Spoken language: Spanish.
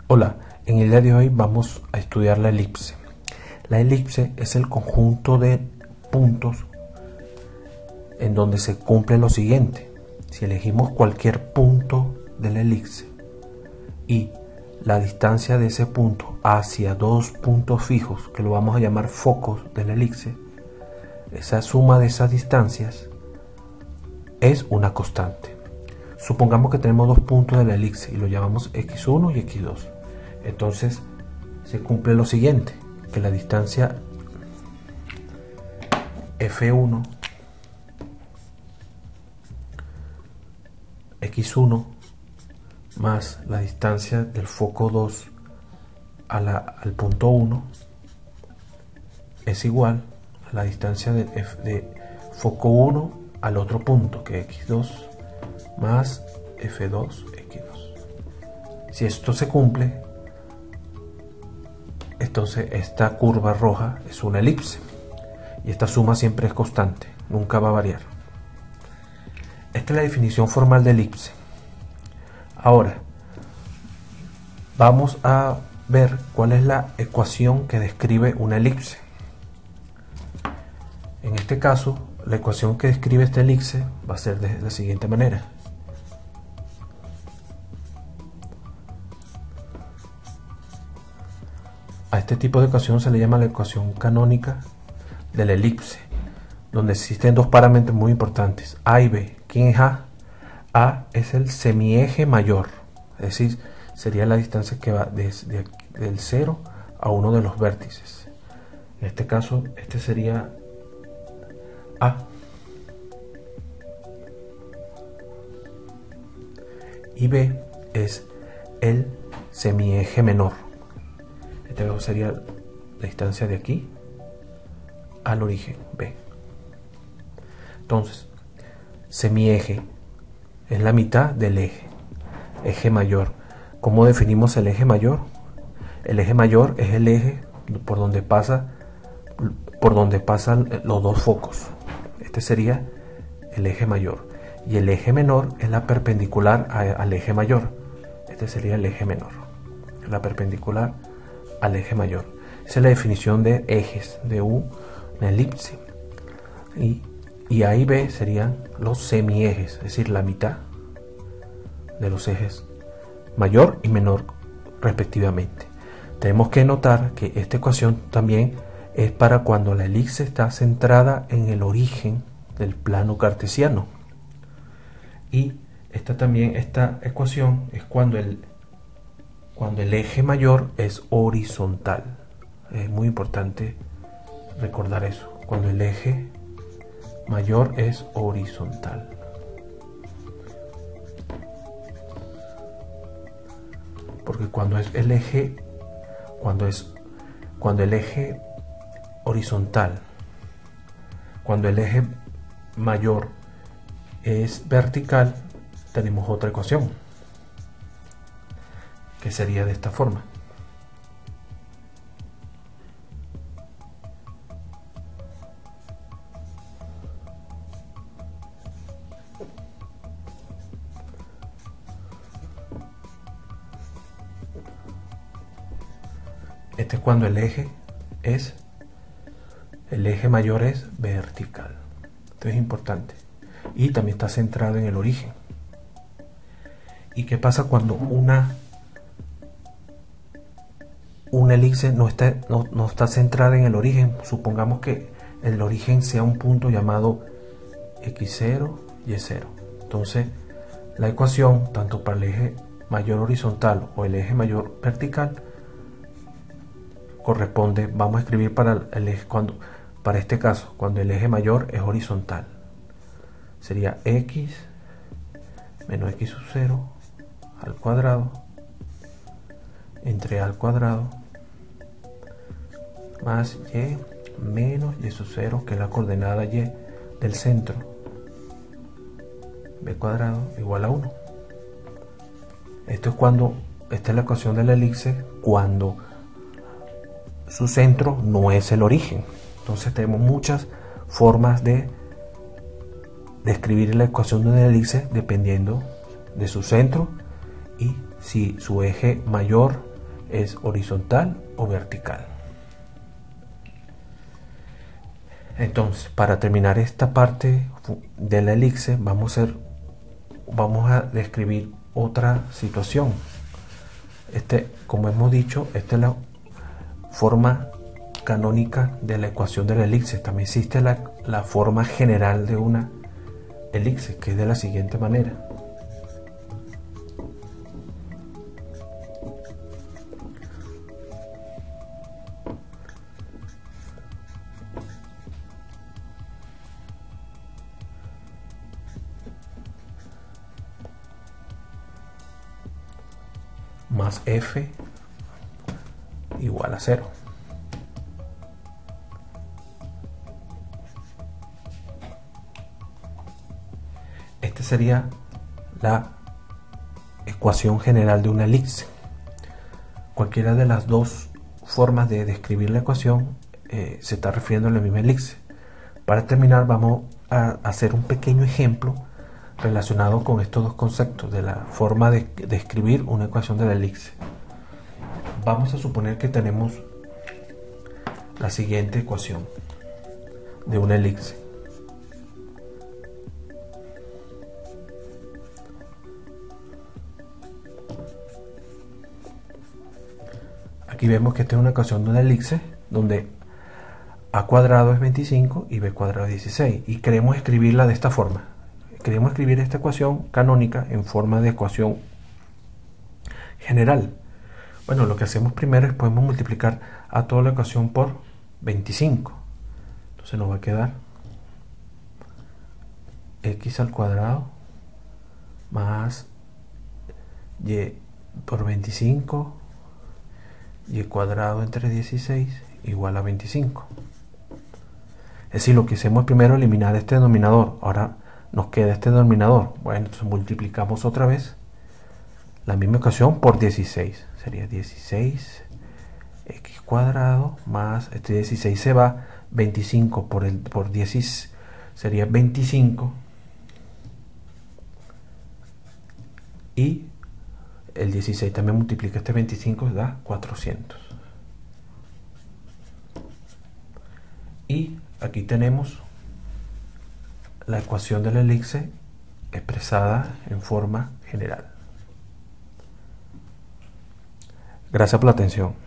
Hola, en el día de hoy vamos a estudiar la elipse. La elipse es el conjunto de puntos en donde se cumple lo siguiente. Si elegimos cualquier punto de la elipse y la distancia de ese punto hacia dos puntos fijos, que lo vamos a llamar focos de la elipse, esa suma de esas distancias es una constante. Supongamos que tenemos dos puntos de la elipse y lo llamamos x1 y x2. Entonces se cumple lo siguiente, que la distancia f1 x1 más la distancia del foco 2 al punto 1 es igual a la distancia de foco 1 al otro punto, que es x2 más f2 x2. Si esto se cumple, entonces esta curva roja es una elipse y esta suma siempre es constante, nunca va a variar. Esta es la definición formal de elipse. Ahora vamos a ver cuál es la ecuación que describe una elipse. En este caso, la ecuación que describe esta elipse va a ser de la siguiente manera. A este tipo de ecuación se le llama la ecuación canónica de la elipse, donde existen dos parámetros muy importantes, A y B. ¿Quién es A? A es el semieje mayor, es decir, sería la distancia que va desde del 0 a uno de los vértices. En este caso, este sería A. Y B es el semieje menor. Este sería la distancia de aquí al origen, B. Entonces, semieje es la mitad del eje mayor. ¿Cómo definimos el eje mayor? El eje mayor es el eje por donde pasan los dos focos. Este sería el eje mayor. Y el eje menor es la perpendicular al eje mayor. Este sería el eje menor, la perpendicular al eje mayor. Esa es la definición de ejes de una elipse. Y A y B serían los semiejes, es decir, la mitad de los ejes mayor y menor respectivamente. Tenemos que notar que esta ecuación también es para cuando la elipse está centrada en el origen del plano cartesiano. Y esta ecuación es cuando el eje mayor es horizontal. Es muy importante recordar eso, cuando el eje mayor es horizontal. Porque cuando el eje horizontal, cuando el eje mayor es vertical, tenemos otra ecuación que sería de esta forma. Este es cuando el eje mayor es vertical. Esto es importante. Y también está centrado en el origen. ¿Y qué pasa cuando una elipse no está centrada en el origen? Supongamos que el origen sea un punto llamado x0 y y0. Entonces, la ecuación, tanto para el eje mayor horizontal o el eje mayor vertical, corresponde, vamos a escribir para este caso, cuando el eje mayor es horizontal, sería x menos x sub 0 al cuadrado entre a al cuadrado más y menos y sub 0, que es la coordenada y del centro, b cuadrado igual a 1. Esta es la ecuación de la elipse cuando su centro no es el origen. Entonces tenemos muchas formas de describir la ecuación de una elipse dependiendo de su centro y si su eje mayor es horizontal o vertical. Entonces, para terminar esta parte de la elipse, vamos a describir otra situación. Como hemos dicho, esta es la forma canónica de la ecuación de la elipse. También existe la forma general de una elipse, que es de la siguiente manera. Más f igual a 0. Esta sería la ecuación general de una elipse. Cualquiera de las dos formas de describir la ecuación se está refiriendo a la misma elipse. Para terminar, vamos a hacer un pequeño ejemplo relacionado con estos dos conceptos de la forma de describir una ecuación de la elipse. Vamos a suponer que tenemos la siguiente ecuación de una elipse. Aquí vemos que esta es una ecuación de una elipse donde a cuadrado es 25 y b cuadrado es 16, y queremos escribirla de esta forma. Queremos escribir esta ecuación canónica en forma de ecuación general. Bueno, lo que hacemos primero es podemos multiplicar a toda la ecuación por 25. Entonces nos va a quedar x al cuadrado más y por 25 y cuadrado entre 16 igual a 25. Es decir, lo que hacemos primero es eliminar este denominador. Ahora nos queda este denominador. Bueno, entonces multiplicamos otra vez la misma ecuación por 16. Sería 16 x cuadrado más este 16 se va, 25 por 10 sería 25, y el 16 también multiplica este 25, da 400. Y aquí tenemos la ecuación de la elipse expresada en forma general. Gracias por la atención.